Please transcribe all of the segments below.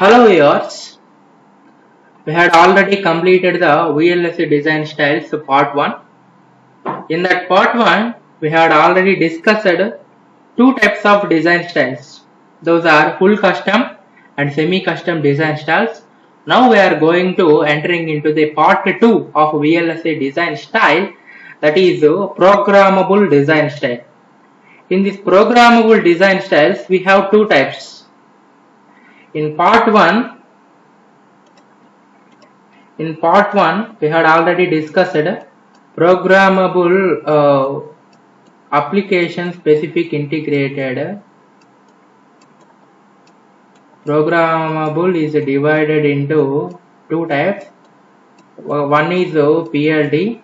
Hello viewers, we had already completed the VLSI design styles part 1. In that part 1, we had already discussed two types of design styles. Those are full custom and semi-custom design styles. Now we are going to entering into the part 2 of VLSI design style, that is programmable design style. In this programmable design styles, we have two types. In part 1, we had already discussed programmable application specific integrated. Programmable is divided into two types. One is PLD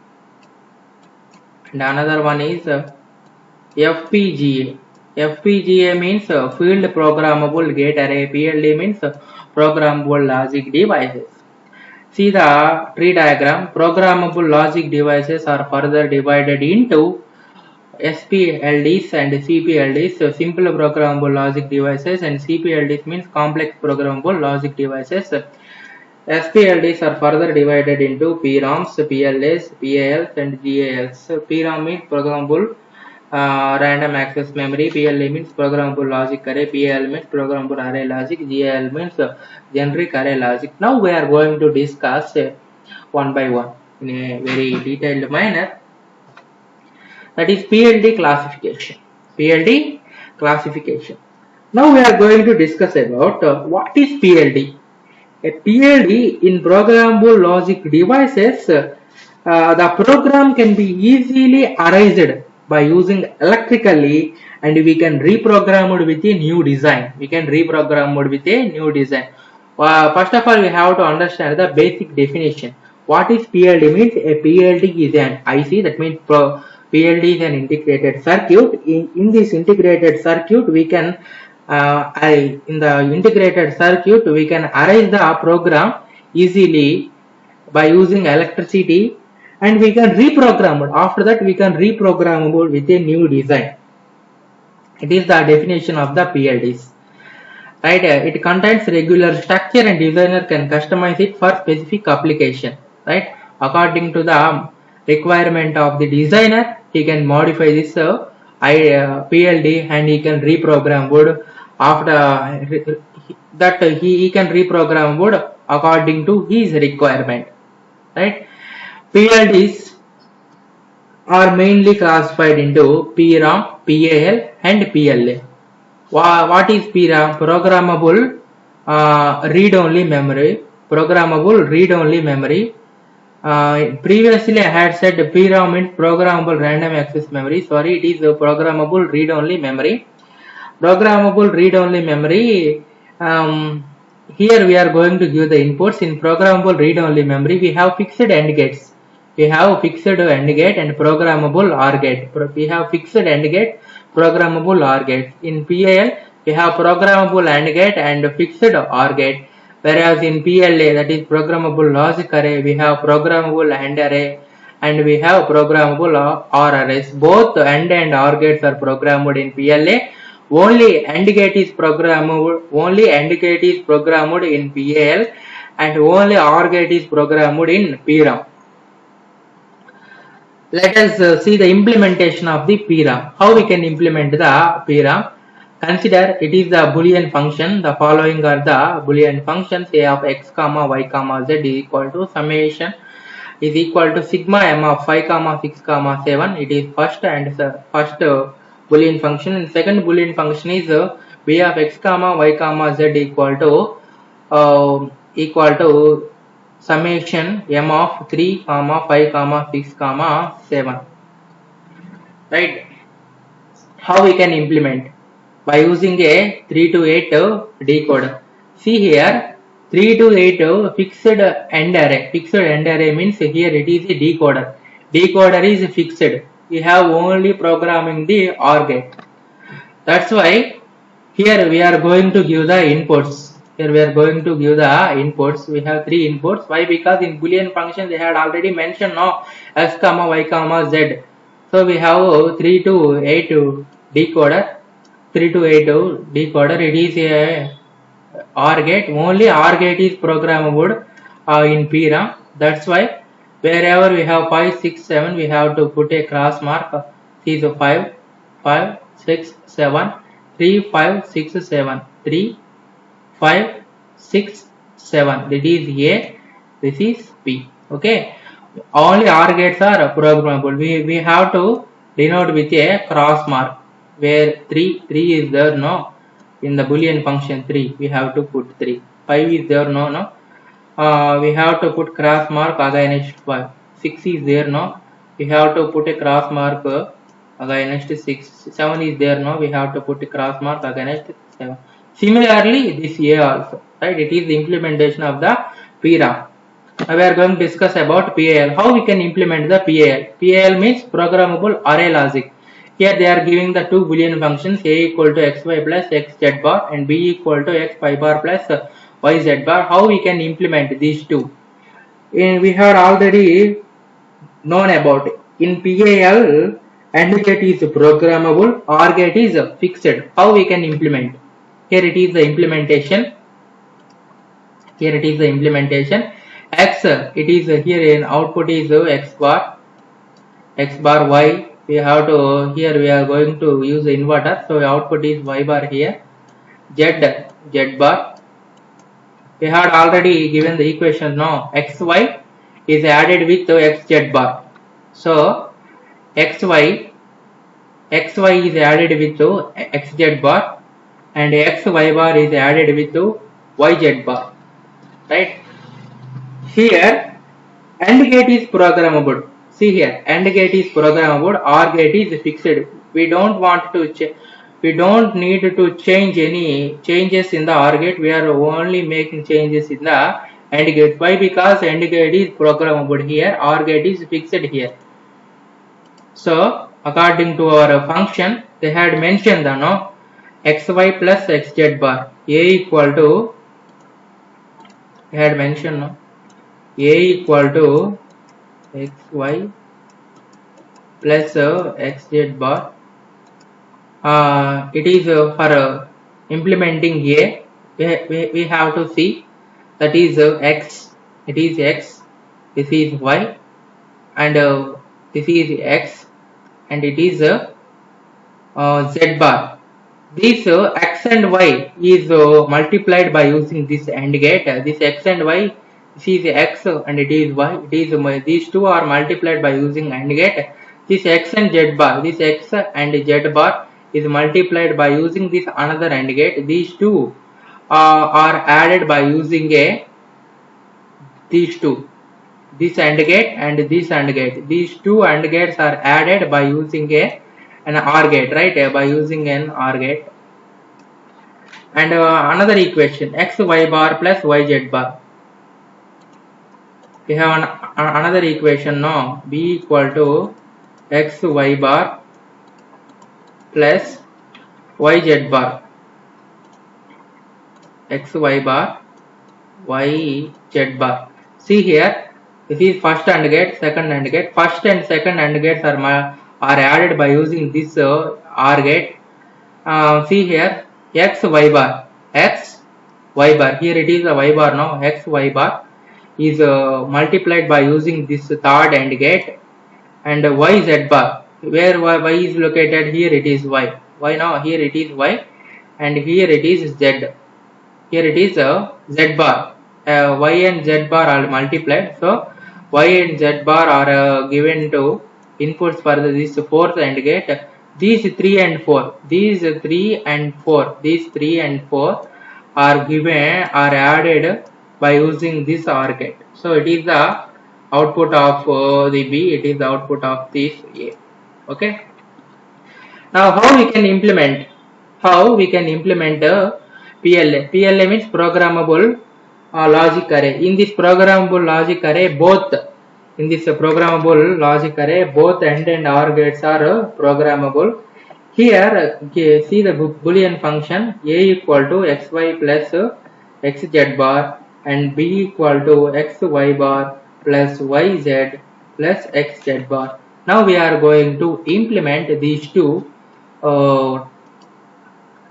and another one is FPGA. FPGA means field programmable gate array. PLD means programmable logic devices. See the tree diagram. Programmable logic devices are further divided into SPLDs and CPLDs. So simple programmable logic devices, and CPLDs means complex programmable logic devices. SPLDs are further divided into PROMs, PLAs, PALs and GALs. So PROM means programmable random access memory, PLA means programmable logic array, PAL means programmable array logic, GAL means generic array logic. Now we are going to discuss one by one in a very detailed manner. That is PLD classification. PLD classification. Now we are going to discuss about what is PLD. A PLD in programmable logic devices, the program can be easily erased by using electrically, and we can reprogram it with a new design. First of all, we have to understand the basic definition. What is PLD means? A PLD is an IC, that means PLD is an integrated circuit. In this integrated circuit, we can erase the program easily by using electricity, and we can reprogram it. After that, we can reprogram it with a new design. It is the definition of the PLDs. Right? It contains regular structure, and designer can customize it for specific application. Right? According to the requirement of the designer, he can modify this PLD, and he can reprogram wood. After that, he can reprogram wood according to his requirement. Right? PLDs are mainly classified into PROM, PAL and PLA. What is PROM? Programmable read-only memory. Previously I had said PROM means programmable random access memory. Sorry, it is a programmable read-only memory. Here we are going to give the inputs. In programmable read-only memory, we have fixed AND gates. We have fixed AND gate and programmable OR gate. We have fixed AND gate, programmable OR gate. In PAL, we have programmable AND gate and fixed OR gate. Whereas in PLA, that is programmable logic array, we have programmable AND array and we have programmable OR arrays. Both AND and OR gates are programmed in PLA. Only AND gate is programmable in PAL, and only OR gate is programmed in PROM. Let us see the implementation of the PROM. How we can implement the PROM? Consider it is the Boolean function. The following are the Boolean functions: a of x comma y comma z is equal to summation is equal to sigma m of 5 comma 6 comma 7. It is first Boolean function. And second Boolean function is b of x comma y comma z equal to summation m of 3 comma 5 comma 6 comma 7. Right? How we can implement? By using a 3 to 8 decoder. See here, 3 to 8 fixed AND array. Fixed AND array means here it is a decoder. Decoder is fixed. We have only programming the OR gate. That's why here we are going to give the inputs. We have 3 inputs. Why? Because in Boolean function they had already mentioned now x comma y comma z. So we have 3 to 8 decoder. 3 to 8 decoder. It is a OR gate. Only OR gate is programmable in PRAM. That's why wherever we have 5, 6, 7, we have to put a cross mark. See the 5, 5, 6, 7, 3, 5, 6, 7, 3, 5, 6, 7. This is A, this is B. Okay. Only OR gates are programmable. We have to denote with a cross mark where 3 is there, no. In the Boolean function 3, we have to put 3. 5 is there, no. We have to put cross mark against 5. 6 is there, no. We have to put a cross mark against 6. 7 is there, no. We have to put a cross mark against 7. Similarly, this A also, right? It is the implementation of the PRAM. Now we are going to discuss about PAL. How we can implement the PAL? PAL means programmable array logic. Here they are giving the two Boolean functions A equal to xy plus xz bar and B equal to xy bar plus yz bar. How we can implement these two? We have already known about it. In PAL, AND gate is programmable, OR gate is fixed. How we can implement? Here it is the implementation. Here it is the implementation. X, it is here in output is x bar y. We have to, here we are going to use the inverter, so output is y bar here. Z bar. We had already given the equation, no. Xy is added with xz bar. So xy is added with xz bar and xy bar is added with yz bar. Right? Here AND gate is programmable. See here, AND gate is programmable, OR gate is fixed. We don't want to we don't need to change any changes in the OR gate. We are only making changes in the AND gate. Why? Because AND gate is programmable here, OR gate is fixed here. So according to our function, they had mentioned the no xy plus xz bar. A equal to, they had mentioned no A equal to xy plus xz bar. It is for implementing A. We have to see that is x. It is x. This is y, and this is x, and it is z bar. This x and y is multiplied by using this AND gate. This x and y. This is x and it is y. It is these two are multiplied by using AND gate. This x and z bar, this x and z bar is multiplied by using this another AND gate. These two are added by using these two, this AND gate and this AND gate. These two AND gates are added by using an OR gate, right? By using an OR gate. And another equation, x y bar plus yz bar. We have another equation, no. B equal to x y bar plus yz bar. X y bar y z bar. See here, this is first AND gate, second AND gate. First and second AND gates are added by using this OR gate. See here, x y bar, x y bar. Here it is a y bar now. X y bar is multiplied by using this third AND gate, and y z bar, where y is located, here it is y. Why now? Here it is y, and here it is z. Here it is z bar. Y and z bar are multiplied, so y and z bar are given to inputs for this fourth AND gate. These 3 and 4, these 3 and 4, these 3 and 4 are given, are added by using this OR gate. So it is the output of the B, it is the output of this A. Okay. Now how we can implement? How we can implement PLA? PLA means programmable logic array. In this programmable logic array, both AND and OR gates are programmable. Here, see the Boolean function A equal to xy plus xz bar and B equal to xy bar plus yz plus xz bar. Now we are going to implement these two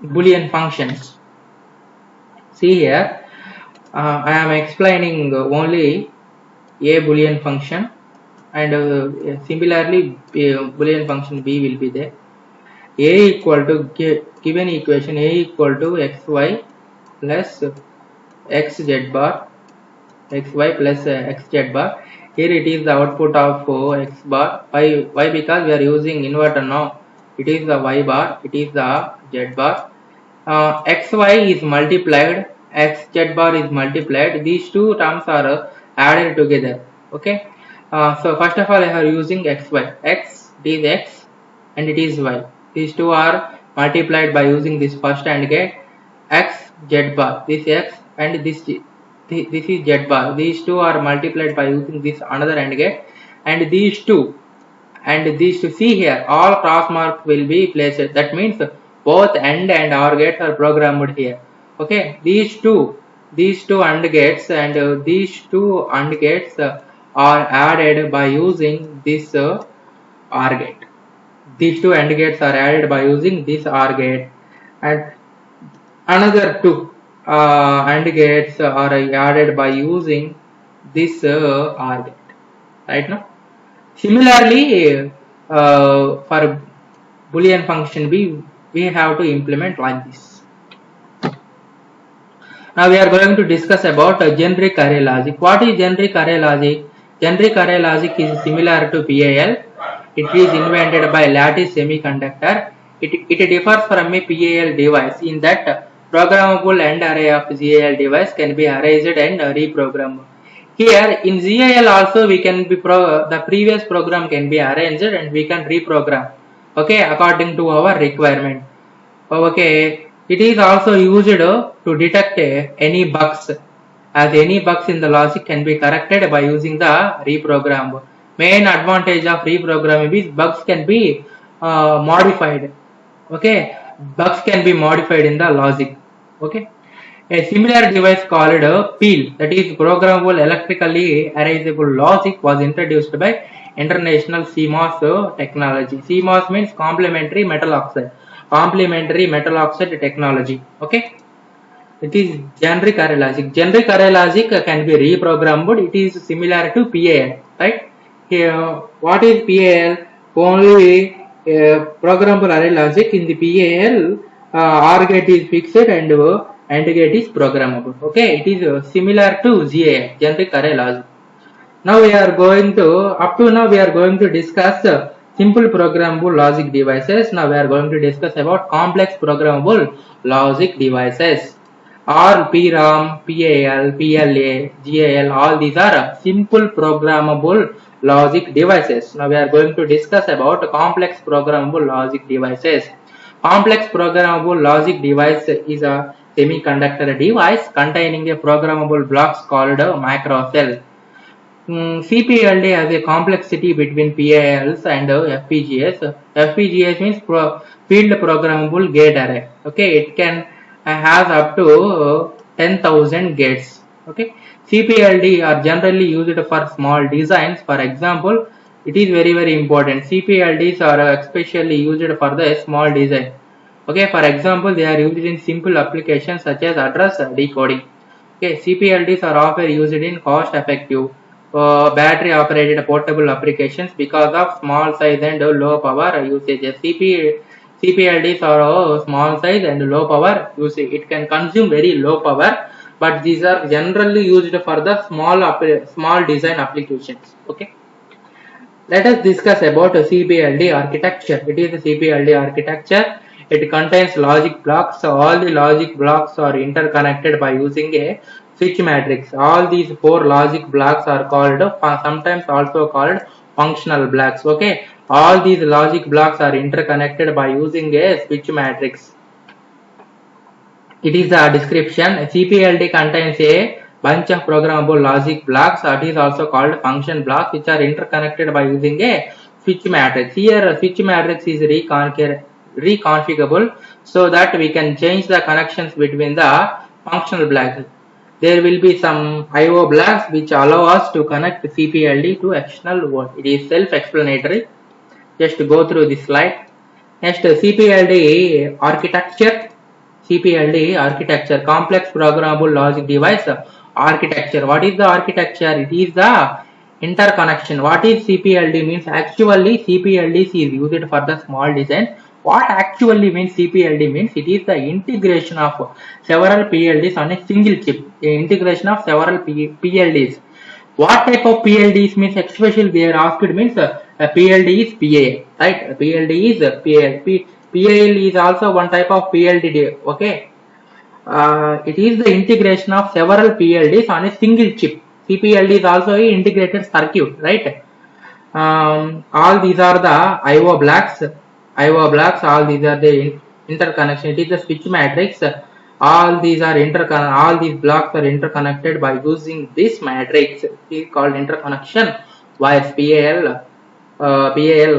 Boolean functions. See here, I am explaining only a boolean function, and similarly boolean function b will be there. A equal to given equation a equal to xy plus xz bar, xy plus xz bar. Here it is the output of x bar. Why? Because we are using inverter now. It is the y bar, it is the z bar. Xy is multiplied, xz bar is multiplied. These two terms are added together. Okay. So first of all, I am using xy. X, it is x and it is y. These two are multiplied by using this first AND gate. X, z bar. This x and this is z bar. These two are multiplied by using this another AND gate, and these two see here, all cross marks will be placed. That means both AND and OR gates are programmed here. Okay, these two AND gates and these two AND gates are added by using this OR gate. These two AND gates are added by using this OR gate, and another two AND gates are added by using this OR gate. Right now. Similarly, for boolean function b, we have to implement like this. Now we are going to discuss about generic array logic. What is generic array logic? Generic array logic is similar to PAL. It is invented by Lattice Semiconductor. It differs from a PAL device in that programmable AND array of GAL device can be erased and reprogrammed. Here in GAL also we can be the previous program can be arranged and we can reprogram, okay, according to our requirement. Okay, it is also used to detect any bugs, as any bugs in the logic can be corrected by using the reprogram. Main advantage of reprogramming is bugs can be modified. Okay, bugs can be modified in the logic. Okay. A similar device called PEAL, that is Programmable Electrically Erasable Logic, was introduced by International CMOS technology. CMOS means complementary metal oxide. Complementary metal oxide technology. Okay. It is generic array logic. Generic array logic can be reprogrammed. It is similar to PAL. Right. Here, what is PAL? Only programmable array logic. In the PAL, OR gate is fixed and AND gate is programmable. Okay, it is similar to GAL, generic array logic. Now we are going to discuss simple programmable logic devices. Now we are going to discuss about complex programmable logic devices. All PROM, PAL, PLA, GAL, all these are simple programmable logic devices. Now we are going to discuss about complex programmable logic devices. Complex programmable logic device is a semiconductor device containing a programmable blocks called a macro cell. CPLD has a complexity between PALs and FPGAs. FPGAs means field programmable gate array. Okay, it can has up to 10,000 gates. Okay, CPLD are generally used for small designs. For example, it is very important. CPLDs are especially used for the small design. Okay, for example, they are used in simple applications such as address decoding. Okay, CPLDs are often used in cost-effective, battery operated portable applications because of small size and low power usage. CPLDs are small size and low power usage. It can consume very low power, but these are generally used for the small design applications. Okay. Let us discuss about CPLD architecture. It is a CPLD architecture. It contains logic blocks. All the logic blocks are interconnected by using a switch matrix. All these four logic blocks are called, sometimes also called functional blocks. Okay, all these logic blocks are interconnected by using a switch matrix. It is a description. CPLD contains a bunch of programmable logic blocks. That is also called function blocks, which are interconnected by using a switch matrix. Here, a switch matrix is reconfigurable so that we can change the connections between the functional blocks. There will be some IO blocks which allow us to connect CPLD to external world. It is self-explanatory. Just go through this slide. Next, CPLD architecture. CPLD architecture, complex programmable logic device architecture. What is the architecture? It is the interconnection. What is CPLD means? Actually CPLD is used for the small design. What actually means CPLD means? It is the integration of several PLDs on a single chip. Integration of several PLDs. What type of PLDs means? Especially they are asked means a PLD is PAL, right? A PLD is PAL. PAL is also one type of PLD. Okay. It is the integration of several PLDs on a single chip. CPLD is also a integrated circuit, right? All these are the IO blocks. All these are the interconnection. It is the switch matrix. All these blocks are interconnected by using this matrix. It is called interconnection wires. PAL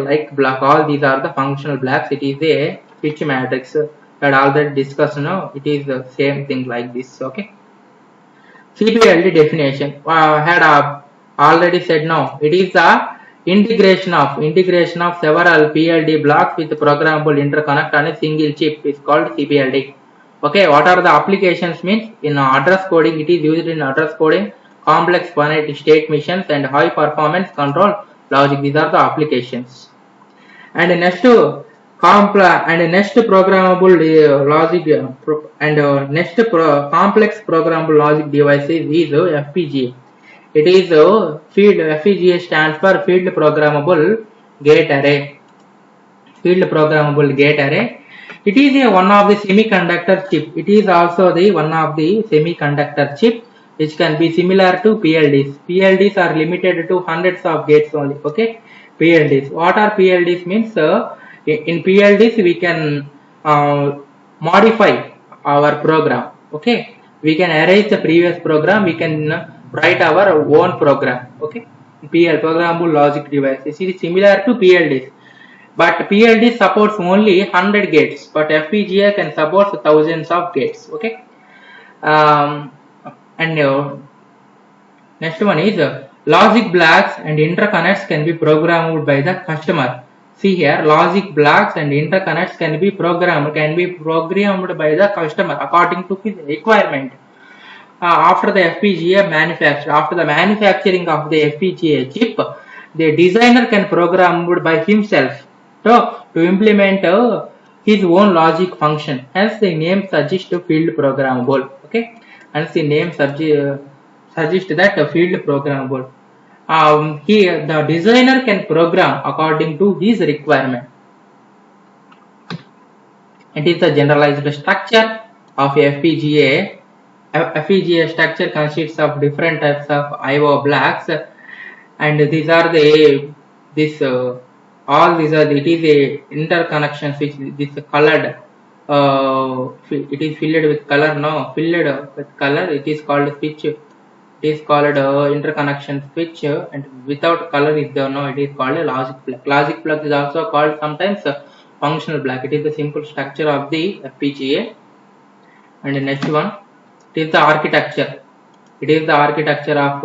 like block. All these are the functional blocks. It is a switch matrix. Had already discussed now. It is the same thing like this. Okay. CPLD definition. Had already said now. It is the integration of several PLD blocks with programmable interconnect on a single chip is called CPLD. Okay, what are the applications means? In address coding, it is used in address coding, complex finite state machines and high performance control logic. These are the applications. And next programmable logic complex programmable logic devices is FPGA. It is FPGA stands for Field Programmable Gate Array. It is one of the semiconductor chip. It is also the one of the semiconductor chip which can be similar to PLDs. PLDs are limited to hundreds of gates only. Okay, PLDs. What are PLDs means? In PLDs we can modify our program. Okay, we can erase the previous program. We can write our own program. Okay, programmable logic devices. It is similar to PLDs. But PLD supports only 100 gates, but FPGA can support thousands of gates. Okay, next one is logic blocks and interconnects can be programmed by the customer. See here, logic blocks and interconnects can be programmed by the customer according to his requirement. After the FPGA manufacturing of the FPGA chip, the designer can program by himself to implement his own logic function. Hence the name suggests field programmable. Okay, hence the name suggests that field programmable. Here the designer can program according to his requirement. It is the generalized structure of FPGA. FPGA structure consists of different types of IO blocks, and these are it is a interconnections which this colored. It is filled with color. It is called switch. It is called interconnection switch, and without color is there no. It is called a logic block. Logic block is also called sometimes functional block. It is the simple structure of the FPGA. And the next one, it is the architecture. It is the architecture of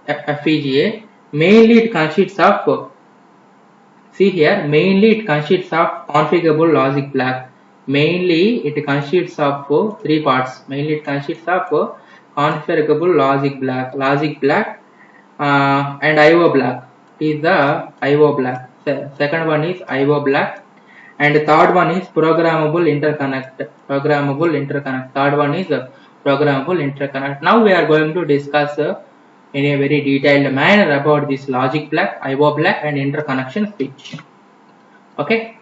FPGA. Mainly it consists of configurable logic block. Mainly it consists of three parts. Mainly it consists of configurable logic block, and IO block. It is the IO block. Second one is IO block, and third one is programmable interconnect. Third one is programmable interconnect. Now we are going to discuss in a very detailed manner about this logic block, IO block, and interconnection switch. Okay,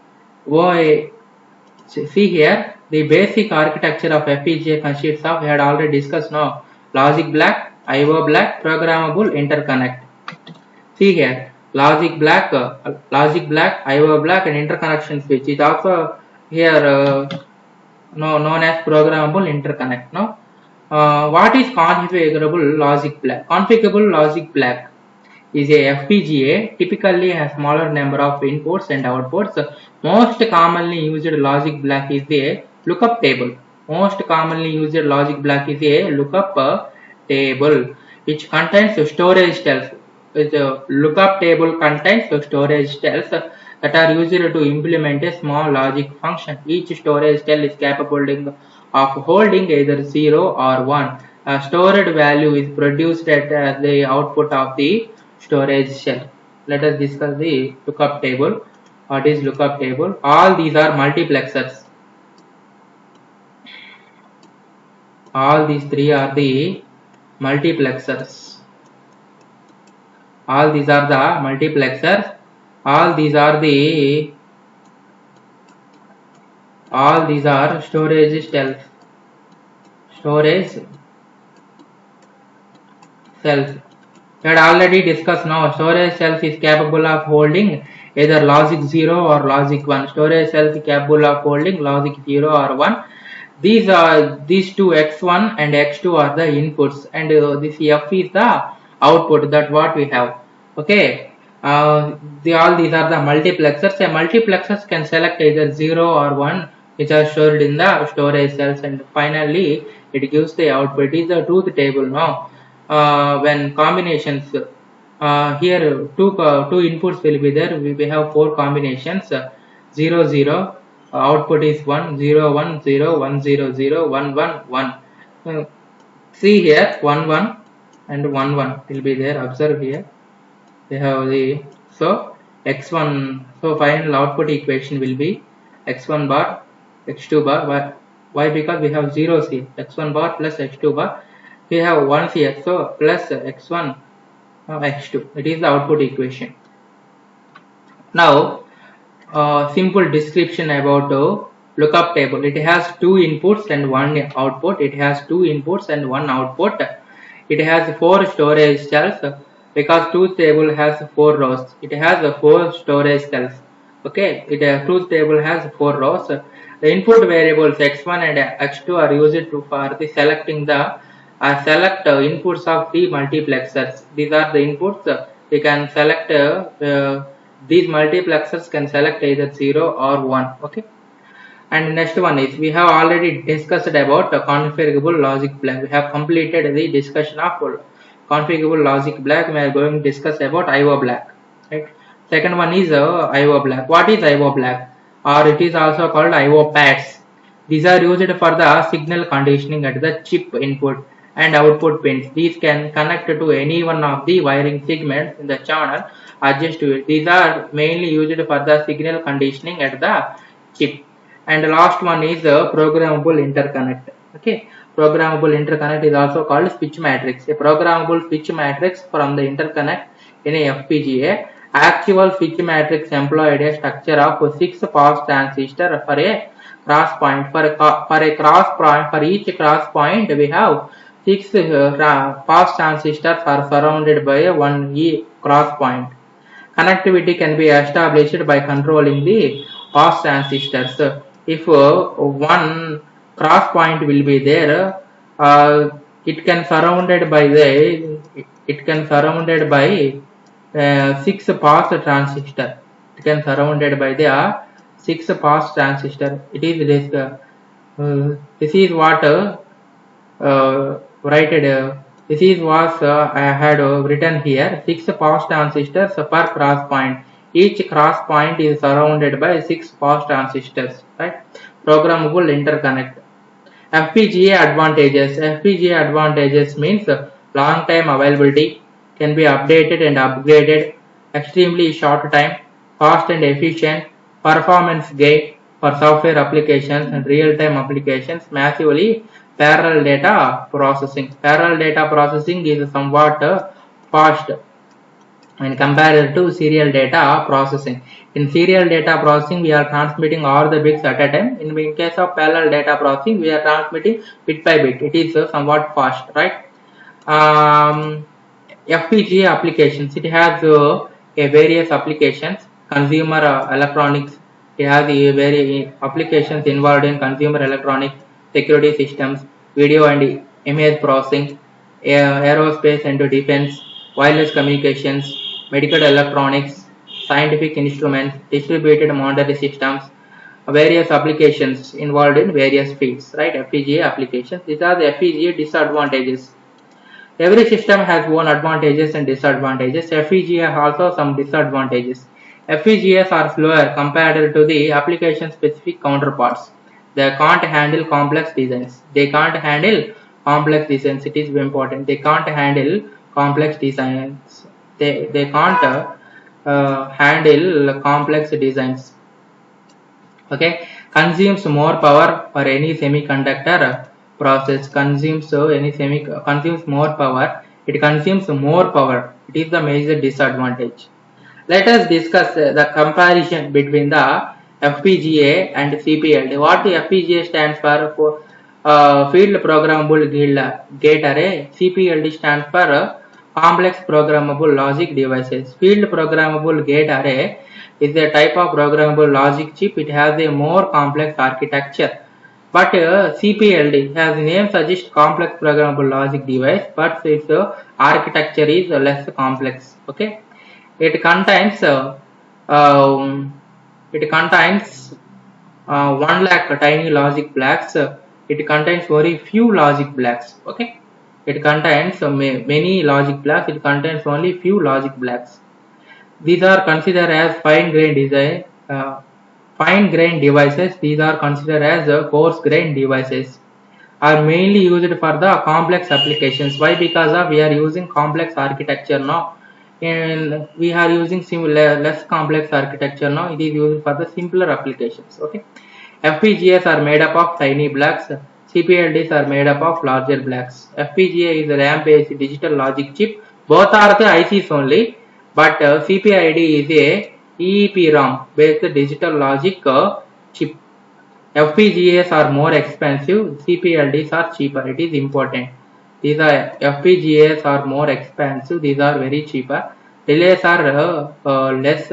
see here the basic architecture of FPGA consists of, we had already discussed now, logic block, IO block, programmable interconnect. See here, logic block, IO block, and interconnection switch is also here known as programmable interconnect. No. What is configurable logic block? Configurable logic block is a FPGA typically has smaller number of inputs and outputs. Most commonly used logic block is a lookup table. Which contains storage cells. The lookup table contains storage cells. that are used to implement a small logic function. Each storage cell is capable of holding either 0 or 1. A stored value is produced at the output of the storage cell. Let us discuss the lookup table. What is lookup table? All these are multiplexers. All these three are the multiplexers. All these are the multiplexers. All these are storage cells. Storage cells. We had already discussed now. Storage cells is capable of holding either logic 0 or logic 1. Storage cells is capable of holding logic 0 or 1. These two x1 and x2 are the inputs, and this f is the output. That what we have. Okay. All these are the multiplexers. A multiplexers can select either 0 or 1, which are stored in the storage cells, and finally it gives the output. It is the truth table now. When combinations here two inputs will be there. We have 4 combinations. 0 0. Output is 1 0 1 0 1 0 0 1 1 1. See here 1 1 and 1 1 will be there. Observe here. They have the x1. So final output equation will be x1 bar x2 bar. Why? Because we have zeros here. X1 bar plus x2 bar. We have 1 here. So plus x1 x2. It is the output equation. Now simple description about lookup table. It has 2 inputs and 1 output. It has 2 inputs and 1 output. It has 4 storage cells because truth table has 4 rows. It has 4 storage cells. Okay, truth table has 4 rows. The input variables x1 and x2 are used for the selecting the select inputs of the multiplexers. These are the inputs. We can select these multiplexers can select either 0 or 1. Okay. And next one is, we have already discussed about configurable logic block. We have completed the discussion of configurable logic block. We are going to discuss about IO block. Right. Second one is IO block. What is IO block? Or it is also called IO pads. These are used for the signal conditioning at the chip input and output pins. These can connect to any one of the wiring segments in the channel. Adjust to it. These are mainly used for the signal conditioning at the chip. And the last one is programmable interconnect. Okay, programmable interconnect is also called switch matrix. A programmable switch matrix from the interconnect in a FPGA. Actual switch matrix employed a structure of 6 pass transistors for a cross point. For a cross point, for each cross point, we have 6 pass transistors are surrounded by one cross point. Connectivity can be established by controlling the pass transistors. If one cross point will be there, it can surrounded by 6 pass transistor. It can surrounded by the 6 pass transistor. It is this is what this is what I had written here. 6 pass transistors per cross point. Each cross point is surrounded by 6 pass transistors. Right? Programmable interconnect. FPGA advantages. FPGA advantages means long time availability, can be updated and upgraded, extremely short time, fast and efficient, performance gain for software applications and real-time applications, massively parallel data processing. Parallel data processing is somewhat fast when compared to serial data processing. In serial data processing, we are transmitting all the bits at a time. In case of parallel data processing, we are transmitting bit by bit. It is somewhat fast, right? FPGA applications. It has various applications. Consumer electronics. It has various applications involved in consumer electronics, security systems, video and image processing, aerospace and defense, wireless communications, medical electronics, scientific instruments, distributed monetary systems, various applications involved in various fields, right? FPGA applications. These are the FPGA disadvantages. Every system has own advantages and disadvantages. FPGA has also some disadvantages. FPGAs are slower compared to the application specific counterparts. They can't handle complex designs. They can't handle complex designs. It is important. They can't handle complex designs. They can't handle complex designs. Okay, consumes more power for any semiconductor process. Consumes more power. It consumes more power. It is the major disadvantage. Let us discuss the comparison between the FPGA and CPLD. What the FPGA stands for Field Programmable Gate Array. CPLD stands for Complex Programmable Logic Devices. Field Programmable Gate Array is a type of programmable logic chip. It has a more complex architecture. But CPLD, as the name suggests, complex programmable logic device, but its architecture is less complex. Okay. It contains 1 lakh tiny logic blocks. It contains very few logic blocks. Okay, it contains many logic blocks. It contains only few logic blocks. These are considered as fine grained devices. These are considered as coarse grained devices. Are mainly used for the complex applications. Why? Because we are using complex architecture now, and we are using less complex architecture now. It is used for the simpler applications. Okay, FPGAs are made up of tiny blocks. CPLDs are made up of larger blocks. FPGA is a RAM-based digital logic chip. Both are the ICs only, but CPID is a EEPROM based digital logic chip. FPGAs are more expensive, CPLDs are cheaper. It is important. These are FPGAs are more expensive. These are very cheaper. Delays are less.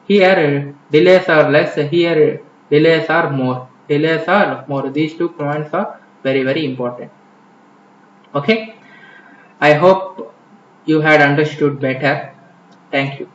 Here delays are less. Here delays are more. Delays are more. These 2 points are very important. Okay. I hope you had understood better. Thank you.